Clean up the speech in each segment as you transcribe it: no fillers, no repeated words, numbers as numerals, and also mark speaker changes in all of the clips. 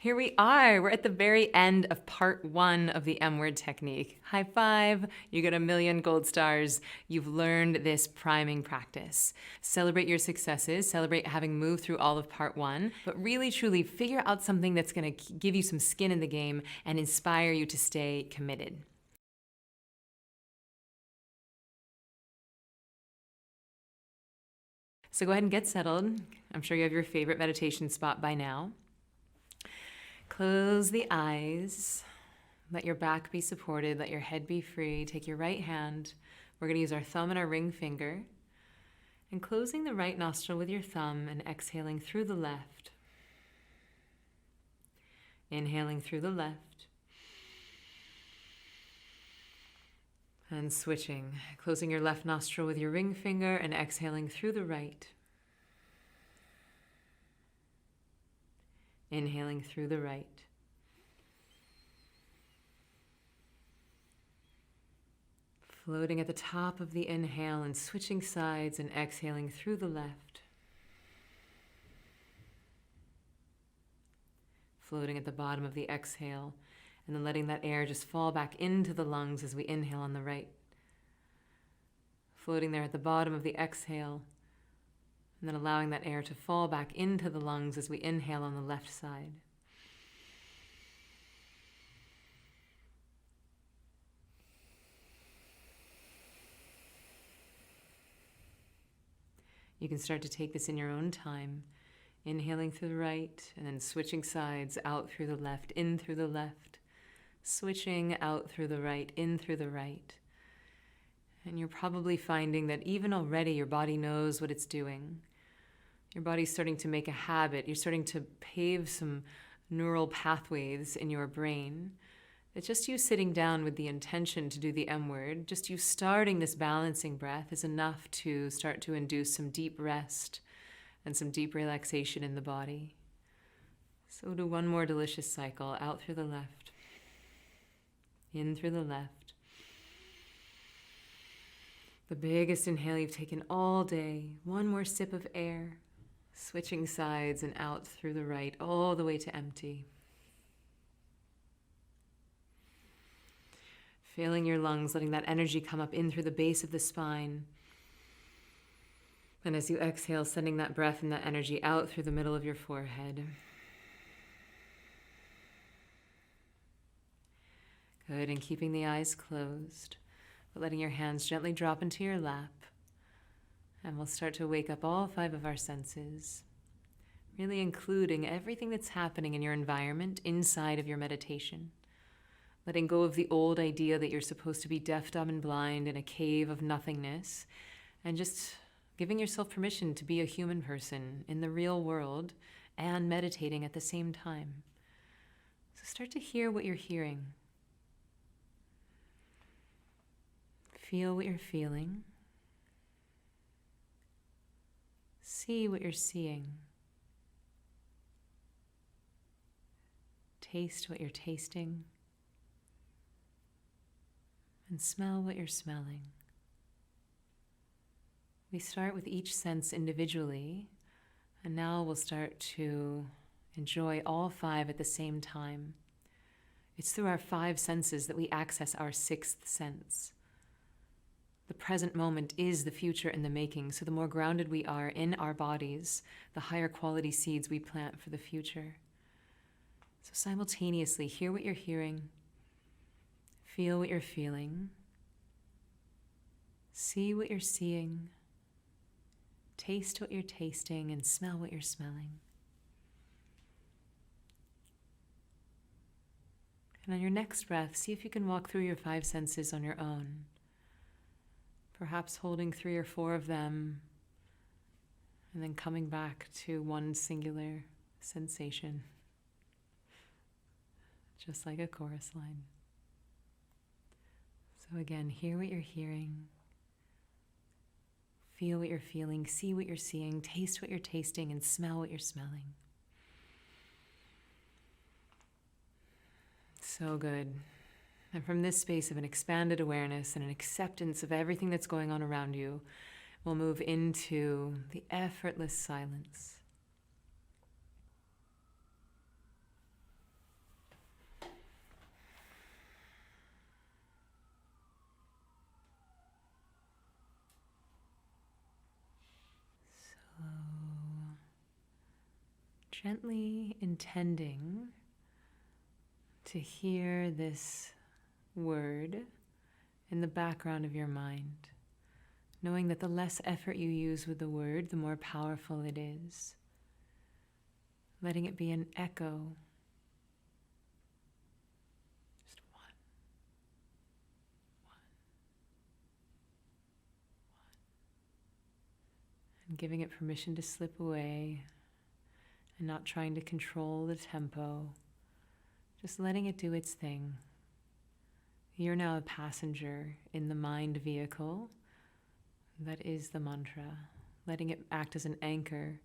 Speaker 1: Here we are. We're at the very end of part 1 of the M word technique. High five. You get 1,000,000 gold stars. You've learned this priming practice. Celebrate your successes. Celebrate having moved through all of part 1. But really, truly figure out something that's going to give you some skin in the game and inspire you to stay committed. So go ahead and get settled. I'm sure you have your favorite meditation spot by now. Close the eyes. Let your back be supported. Let your head be free. Take your right hand. We're going to use our thumb and our ring finger. And closing the right nostril with your thumb and exhaling through the left. Inhaling through the left. And switching. Closing your left nostril with your ring finger and exhaling through the right. Inhaling through the right. Floating at the top of the inhale and switching sides and exhaling through the left. Floating at the bottom of the exhale and then letting that air just fall back into the lungs as we inhale on the right. Floating there at the bottom of the exhale. And then allowing that air to fall back into the lungs as we inhale on the left side. You can start to take this in your own time, inhaling through the right and then switching sides out through the left, in through the left, switching out through the right, in through the right. And you're probably finding that even already your body knows what it's doing. Your body's starting to make a habit. You're starting to pave some neural pathways in your brain. That just you sitting down with the intention to do the M word, just you starting this balancing breath is enough to start to induce some deep rest and some deep relaxation in the body. So do one more delicious cycle, out through the left, in through the left. The biggest inhale you've taken all day. One more sip of air. Switching sides and out through the right, all the way to empty. Filling your lungs, letting that energy come up in through the base of the spine. And as you exhale, sending that breath and that energy out through the middle of your forehead. Good, and keeping the eyes closed, but letting your hands gently drop into your lap. And we'll start to wake up all 5 of our senses, really including everything that's happening in your environment inside of your meditation. Letting go of the old idea that you're supposed to be deaf, dumb, and blind in a cave of nothingness, and just giving yourself permission to be a human person in the real world and meditating at the same time. So start to hear what you're hearing. Feel what you're feeling. See what you're seeing. Taste what you're tasting. And smell what you're smelling. We start with each sense individually, and now we'll start to enjoy all 5 at the same time. It's through our 5 senses that we access our 6th sense. The present moment is the future in the making, so the more grounded we are in our bodies, the higher quality seeds we plant for the future. So simultaneously, hear what you're hearing, feel what you're feeling, see what you're seeing, taste what you're tasting, and smell what you're smelling. And on your next breath, see if you can walk through your 5 senses on your own. Perhaps holding 3 or 4 of them, and then coming back to one singular sensation, just like a chorus line. So again, hear what you're hearing, feel what you're feeling, see what you're seeing, taste what you're tasting, and smell what you're smelling. So good. And from this space of an expanded awareness and an acceptance of everything that's going on around you, we'll move into the effortless silence. gently intending to hear this word in the background of your mind, knowing that the less effort you use with the word, the more powerful it is. Letting it be an echo. Just one. And giving it permission to slip away and not trying to control the tempo, just letting it do its thing. You're now a passenger in the mind vehicle that is the mantra, letting it act as an anchor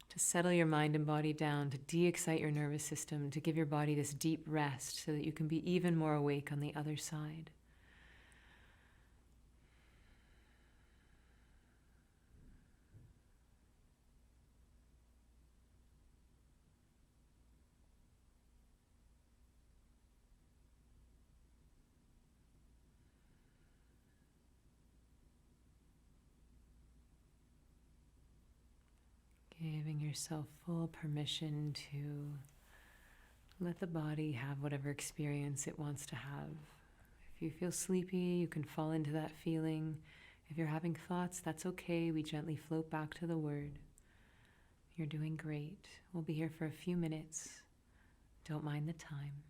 Speaker 1: to settle your mind and body down, to de-excite your nervous system, to give your body this deep rest so that you can be even more awake on the other side. Giving yourself full permission to let the body have whatever experience it wants to have. If you feel sleepy, you can fall into that feeling. If you're having thoughts, that's okay. We gently float back to the word. You're doing great. We'll be here for a few minutes. Don't mind the time.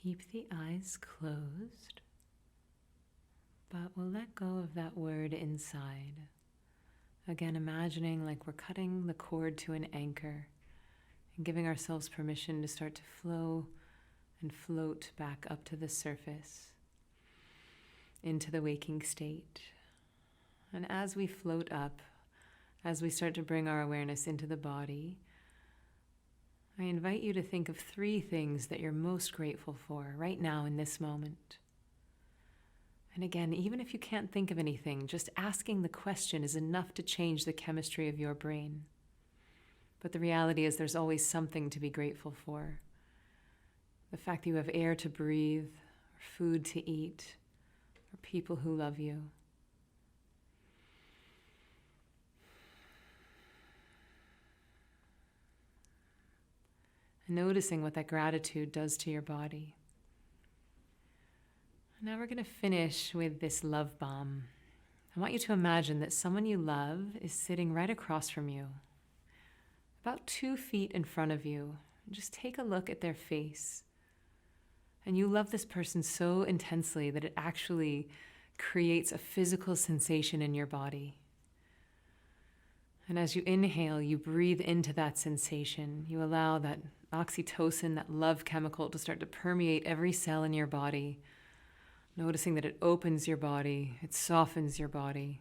Speaker 1: Keep the eyes closed, but we'll let go of that word inside. Again, imagining like we're cutting the cord to an anchor and giving ourselves permission to start to flow and float back up to the surface into the waking state. And as we float up, as we start to bring our awareness into the body, I invite you to think of 3 things that you're most grateful for right now in this moment. And again, even if you can't think of anything, just asking the question is enough to change the chemistry of your brain. But the reality is there's always something to be grateful for. The fact that you have air to breathe, or food to eat, or people who love you. And noticing what that gratitude does to your body. Now we're going to finish with this love bomb. I want you to imagine that someone you love is sitting right across from you, about 2 feet in front of you. Just take a look at their face. And you love this person so intensely that it actually creates a physical sensation in your body. And as you inhale, you breathe into that sensation. You allow that oxytocin, that love chemical, to start to permeate every cell in your body. Noticing that it opens your body, it softens your body.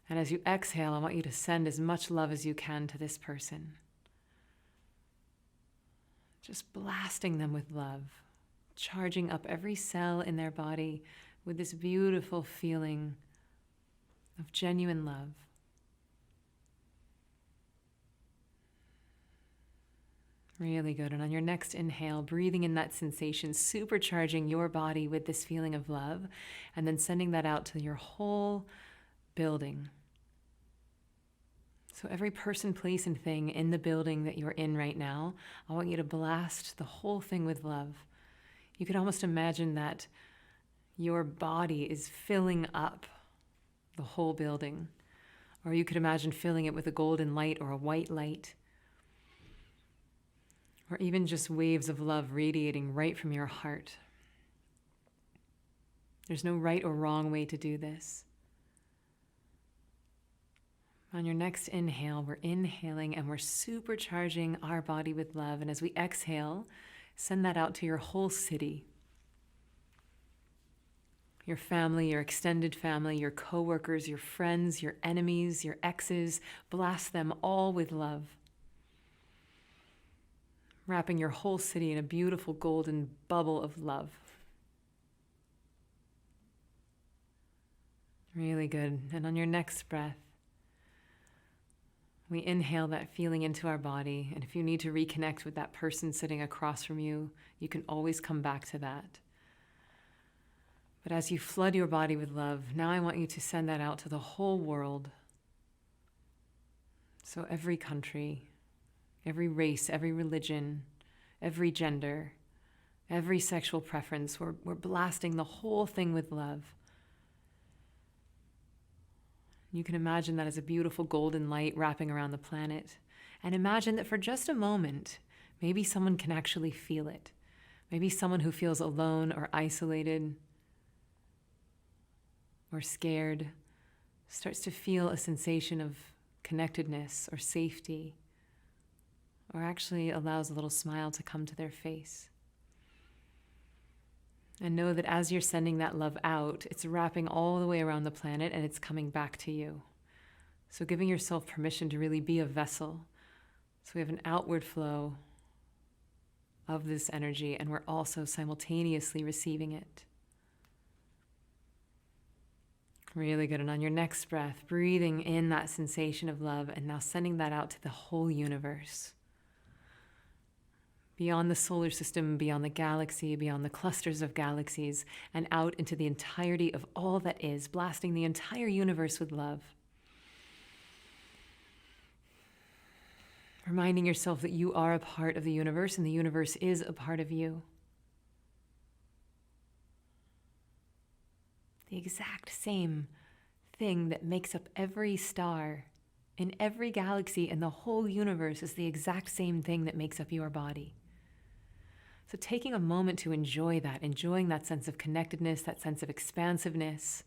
Speaker 1: And as you exhale, I want you to send as much love as you can to this person. Just blasting them with love, charging up every cell in their body with this beautiful feeling of genuine love. Really good. And on your next inhale, breathing in that sensation, supercharging your body with this feeling of love, and then sending that out to your whole building. So every person, place, and thing in the building that you're in right now, I want you to blast the whole thing with love. You could almost imagine that your body is filling up the whole building. Or you could imagine filling it with a golden light or a white light. Or even just waves of love radiating right from your heart. There's no right or wrong way to do this. On your next inhale, we're inhaling and we're supercharging our body with love. And as we exhale, send that out to your whole city. Your family, your extended family, your coworkers, your friends, your enemies, your exes. Blast them all with love. Wrapping your whole city in a beautiful golden bubble of love. Really good. And on your next breath, we inhale that feeling into our body. And if you need to reconnect with that person sitting across from you, you can always come back to that. But as you flood your body with love, now I want you to send that out to the whole world. So every country, every race, every religion, every gender, every sexual preference, we're blasting the whole thing with love. You can imagine that as a beautiful golden light wrapping around the planet. And imagine that for just a moment, maybe someone can actually feel it. Maybe someone who feels alone or isolated or scared starts to feel a sensation of connectedness or safety, or actually allows a little smile to come to their face. And know that as you're sending that love out, it's wrapping all the way around the planet and it's coming back to you. So giving yourself permission to really be a vessel. So we have an outward flow of this energy and we're also simultaneously receiving it. Really good. And on your next breath, breathing in that sensation of love and now sending that out to the whole universe. Beyond the solar system, beyond the galaxy, beyond the clusters of galaxies, and out into the entirety of all that is, blasting the entire universe with love. Reminding yourself that you are a part of the universe and the universe is a part of you. The exact same thing that makes up every star in every galaxy in the whole universe is the exact same thing that makes up your body. So taking a moment to enjoy that, enjoying that sense of connectedness, that sense of expansiveness,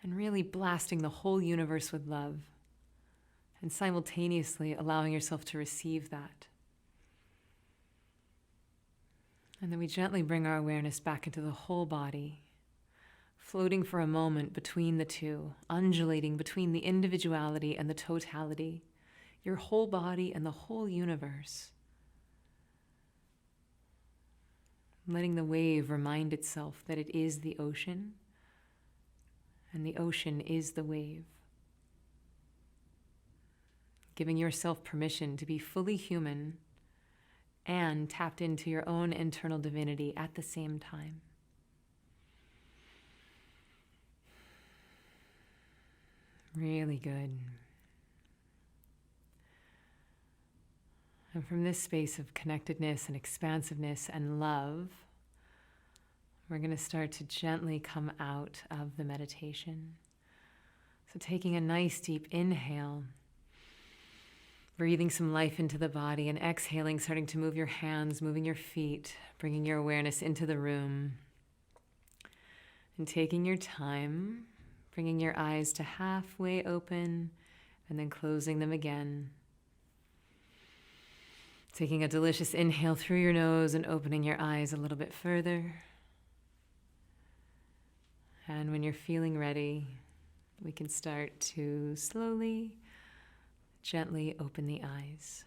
Speaker 1: and really blasting the whole universe with love, and simultaneously allowing yourself to receive that. And then we gently bring our awareness back into the whole body, floating for a moment between the two, undulating between the individuality and the totality, your whole body and the whole universe. Letting the wave remind itself that it is the ocean, and the ocean is the wave. Giving yourself permission to be fully human and tapped into your own internal divinity at the same time. Really good. And from this space of connectedness and expansiveness and love, we're going to start to gently come out of the meditation. So taking a nice deep inhale, breathing some life into the body, and exhaling, starting to move your hands, moving your feet, bringing your awareness into the room. And taking your time, bringing your eyes to halfway open and then closing them again. Taking a delicious inhale through your nose and opening your eyes a little bit further. And when you're feeling ready, we can start to slowly, gently open the eyes.